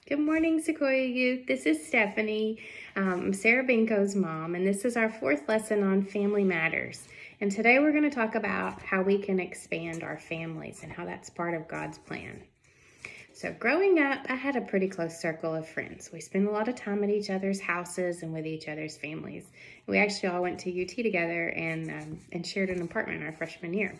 Good morning, Sequoia Youth. This is Stephanie, Sarah Binko's mom, and this is our fourth lesson on Family Matters. And today we're going to talk about how we can expand our families and how that's part of God's plan. So growing up, I had a pretty close circle of friends. We spent a lot of time at each other's houses and with each other's families. We actually all went to UT together and shared an apartment our freshman year.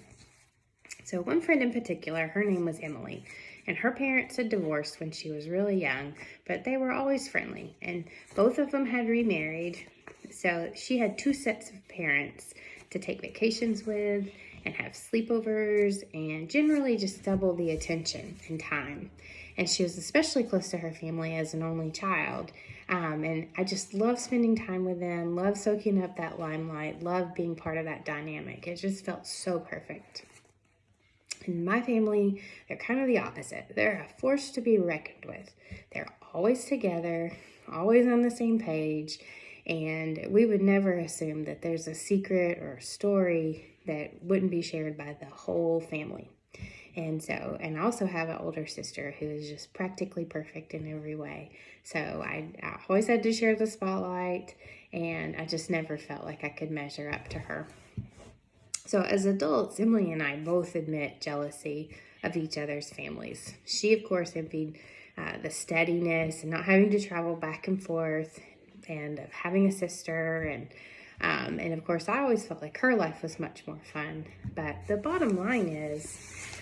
So one friend in particular, her name was Emily, and her parents had divorced when she was really young, but they were always friendly, and both of them had remarried, so she had two sets of parents to take vacations with and have sleepovers and generally just double the attention and time. And she was especially close to her family as an only child, and I just love spending time with them, love soaking up that limelight, love being part of that dynamic. It just felt so perfect. In my family, they're kind of the opposite. They're a force to be reckoned with. They're always together, always on the same page, and we would never assume that there's a secret or a story that wouldn't be shared by the whole family. And I also have an older sister who is just practically perfect in every way. So I always had to share the spotlight, and I just never felt like I could measure up to her. So as adults, Emily and I both admit jealousy of each other's families. She, of course, envied the steadiness and not having to travel back and forth and of having a sister. And of course, I always felt like her life was much more fun. But the bottom line is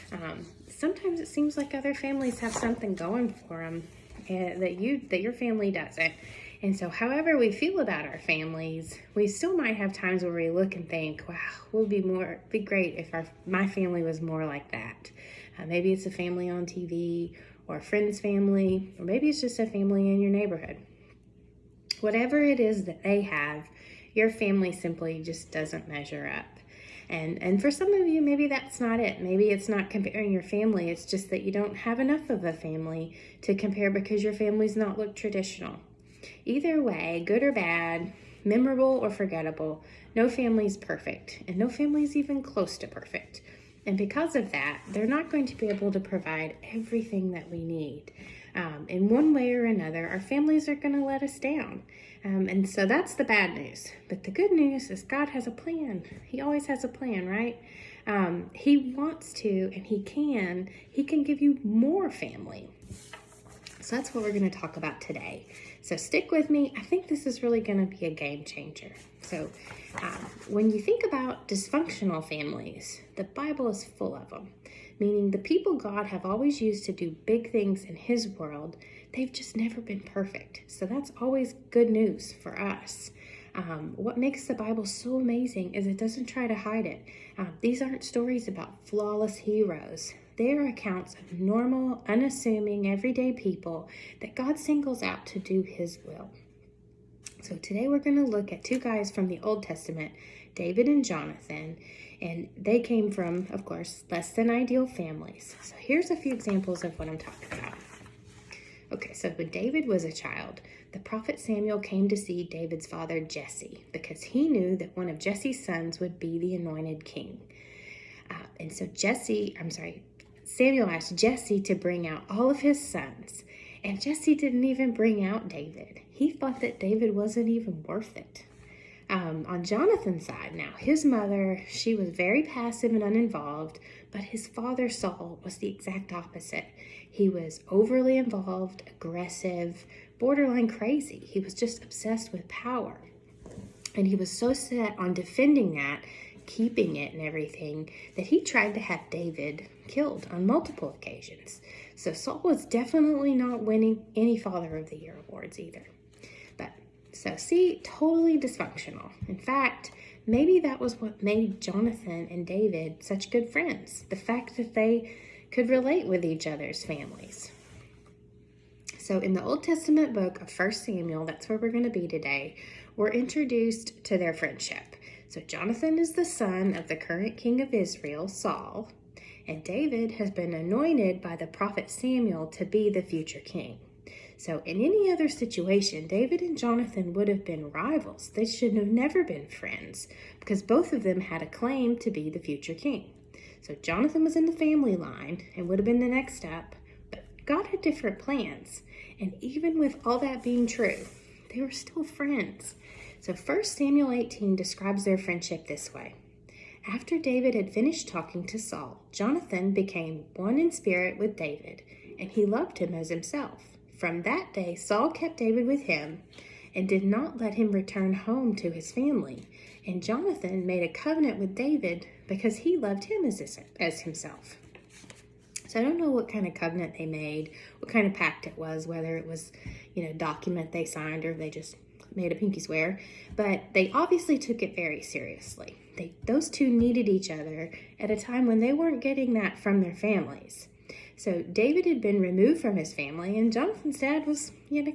sometimes it seems like other families have something going for them that your family doesn't. And so however we feel about our families, we still might have times where we look and think, wow, it would be great if my family was more like that. Maybe it's a family on TV or a friend's family, or maybe it's just a family in your neighborhood. Whatever it is that they have, your family simply just doesn't measure up. And for some of you, maybe that's not it. Maybe it's not comparing your family. It's just that you don't have enough of a family to compare because your family's not look traditional. Either way, good or bad, memorable or forgettable, no family's perfect, and no family's even close to perfect. And because of that, they're not going to be able to provide everything that we need. In one way or another, our families are going to let us down. And so that's the bad news. But the good news is God has a plan. He always has a plan, right? He wants to, and He can give you more family. So that's what we're going to talk about today. So stick with me. I think this is really going to be a game changer. So when you think about dysfunctional families, the Bible is full of them, meaning the people God have always used to do big things in His world, they've just never been perfect. So that's always good news for us. What makes the Bible so amazing is it doesn't try to hide it. These aren't stories about flawless heroes. They are accounts of normal, unassuming, everyday people that God singles out to do His will. So today we're going to look at two guys from the Old Testament, David and Jonathan, and they came from, of course, less than ideal families. So here's a few examples of what I'm talking about. Okay, so when David was a child, the prophet Samuel came to see David's father Jesse because he knew that one of Jesse's sons would be the anointed king. And so Samuel asked Jesse to bring out all of his sons, and Jesse didn't even bring out David. He thought that David wasn't even worth it. On Jonathan's side now, his mother, she was very passive and uninvolved, but his father Saul was the exact opposite. He was overly involved, aggressive, borderline crazy. He was just obsessed with power. And he was so set on defending that, keeping it and everything, that he tried to have David killed on multiple occasions. So Saul was definitely not winning any Father of the Year awards either. Totally dysfunctional. In fact, maybe that was what made Jonathan and David such good friends. The fact that they could relate with each other's families. So in the Old Testament book of 1 Samuel, that's where we're going to be today, we're introduced to their friendship. So Jonathan is the son of the current king of Israel, Saul, and David has been anointed by the prophet Samuel to be the future king. So in any other situation, David and Jonathan would have been rivals. They should have never been friends because both of them had a claim to be the future king. So Jonathan was in the family line and would have been the next up, but God had different plans. And even with all that being true, they were still friends. So 1 Samuel 18 describes their friendship this way. After David had finished talking to Saul, Jonathan became one in spirit with David, and he loved him as himself. From that day, Saul kept David with him and did not let him return home to his family. And Jonathan made a covenant with David because he loved him as himself. So I don't know what kind of covenant they made, what kind of pact it was, whether it was, a document they signed or they just made a pinky swear, but they obviously took it very seriously. Those two needed each other at a time when they weren't getting that from their families. So David had been removed from his family, and Jonathan's dad was,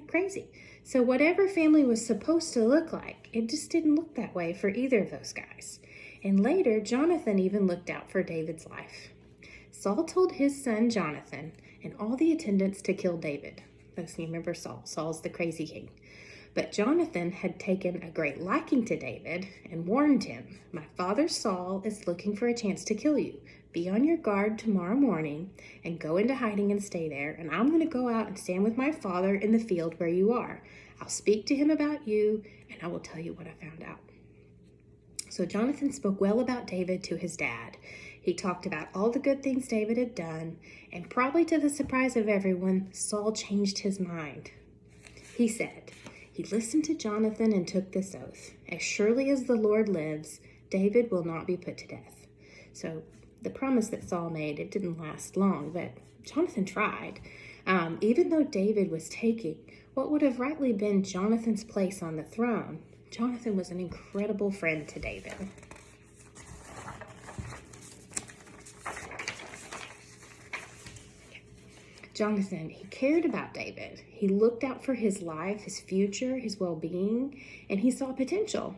crazy. So whatever family was supposed to look like, it just didn't look that way for either of those guys. And later, Jonathan even looked out for David's life. Saul told his son Jonathan and all the attendants to kill David. Let's remember Saul. Saul's the crazy king. But Jonathan had taken a great liking to David and warned him, "My father Saul is looking for a chance to kill you. Be on your guard tomorrow morning and go into hiding and stay there, and I'm going to go out and stand with my father in the field where you are. I'll speak to him about you, and I will tell you what I found out." So Jonathan spoke well about David to his dad. He talked about all the good things David had done, and probably to the surprise of everyone, Saul changed his mind. He said, he listened to Jonathan and took this oath: "As surely as the Lord lives, David will not be put to death." So the promise that Saul made, it didn't last long, but Jonathan tried. Even though David was taking what would have rightly been Jonathan's place on the throne, Jonathan was an incredible friend to David. Jonathan, he cared about David. He looked out for his life, his future, his well-being, and he saw potential.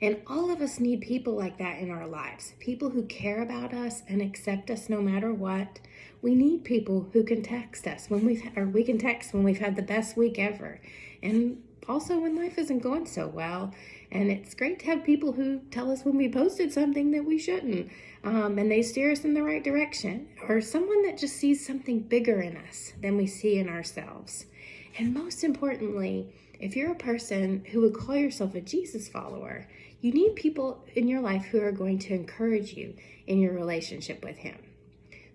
And all of us need people like that in our lives, people who care about us and accept us no matter what. We need people who can text us we can text when we've had the best week ever, and also when life isn't going so well. And it's great to have people who tell us when we posted something that we shouldn't, and they steer us in the right direction, or someone that just sees something bigger in us than we see in ourselves. And most importantly, if you're a person who would call yourself a Jesus follower, you need people in your life who are going to encourage you in your relationship with him.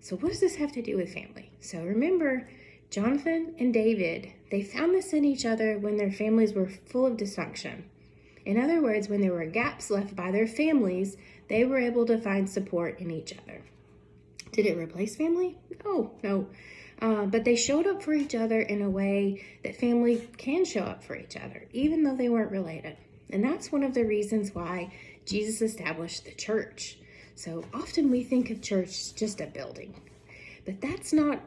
So what does this have to do with family? So remember, Jonathan and David, they found this in each other when their families were full of dysfunction. In other words, when there were gaps left by their families, they were able to find support in each other. Did it replace family? No. But they showed up for each other in a way that family can show up for each other, even though they weren't related. And that's one of the reasons why Jesus established the church. So often we think of church as just a building, but that's not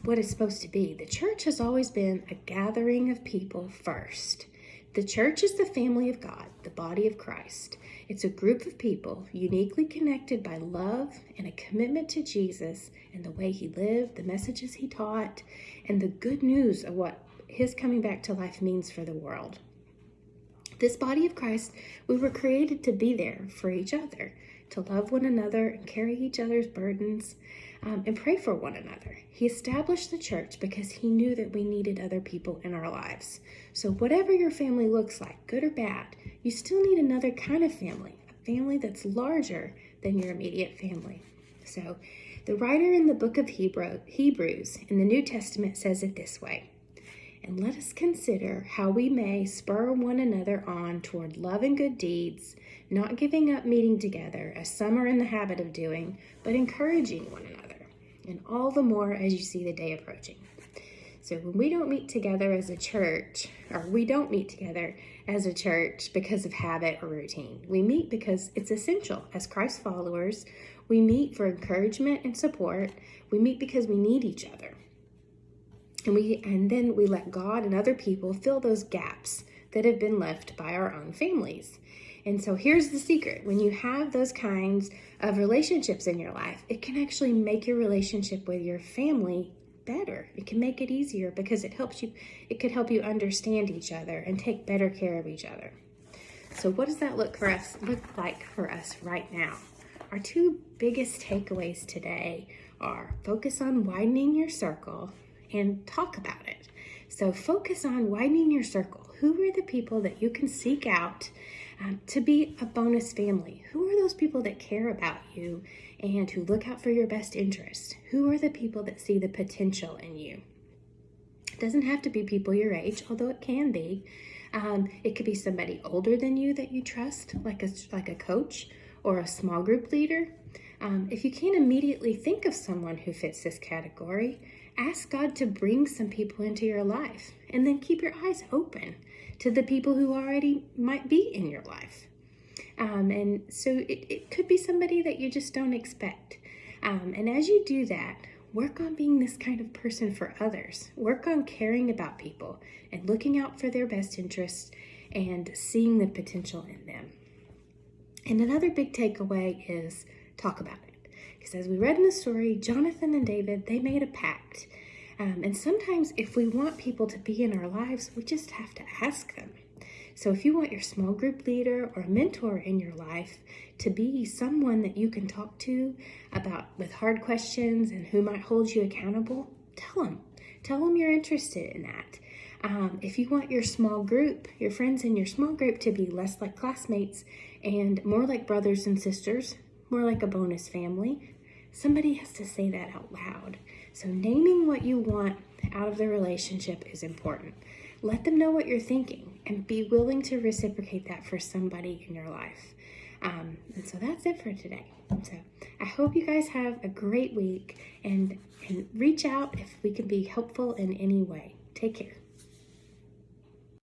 what it's supposed to be. The church has always been a gathering of people first. The church is the family of God, the body of Christ. It's a group of people uniquely connected by love and a commitment to Jesus and the way he lived, the messages he taught, and the good news of what his coming back to life means for the world. This body of Christ, we were created to be there for each other, to love one another and carry each other's burdens, and pray for one another. He established the church because he knew that we needed other people in our lives. So whatever your family looks like, good or bad, you still need another kind of family, a family that's larger than your immediate family. So the writer in the book of Hebrews in the New Testament says it this way: "And let us consider how we may spur one another on toward love and good deeds, not giving up meeting together, as some are in the habit of doing, but encouraging one another, and all the more as you see the day approaching." So when we don't meet together as a church, or we don't meet together as a church because of habit or routine. We meet because it's essential. As Christ followers, we meet for encouragement and support. We meet because we need each other. And then we let God and other people fill those gaps that have been left by our own families. And so here's the secret. When you have those kinds of relationships in your life, it can actually make your relationship with your family better. It can make it easier because it could help you understand each other and take better care of each other. So what does that look like for us right now? Our two biggest takeaways today are: focus on widening your circle and talk about it. So focus on widening your circle. Who are the people that you can seek out to be a bonus family? Who are those people that care about you and who look out for your best interest? Who are the people that see the potential in you? It doesn't have to be people your age, although it can be. It could be somebody older than you that you trust, like a coach or a small group leader. If you can't immediately think of someone who fits this category, ask God to bring some people into your life, and then keep your eyes open to the people who already might be in your life. And so it could be somebody that you just don't expect. And as you do that, work on being this kind of person for others. Work on caring about people and looking out for their best interests and seeing the potential in them. And another big takeaway is talk about it. Because as we read in the story, Jonathan and David, they made a pact. And sometimes if we want people to be in our lives, we just have to ask them. So if you want your small group leader or a mentor in your life to be someone that you can talk to about with hard questions and who might hold you accountable, tell them you're interested in that. If you want your small group, your friends in your small group to be less like classmates and more like brothers and sisters, more like a bonus family, somebody has to say that out loud. So naming what you want out of the relationship is important. Let them know what you're thinking and be willing to reciprocate that for somebody in your life. And so that's it for today. So I hope you guys have a great week and reach out if we can be helpful in any way. Take care.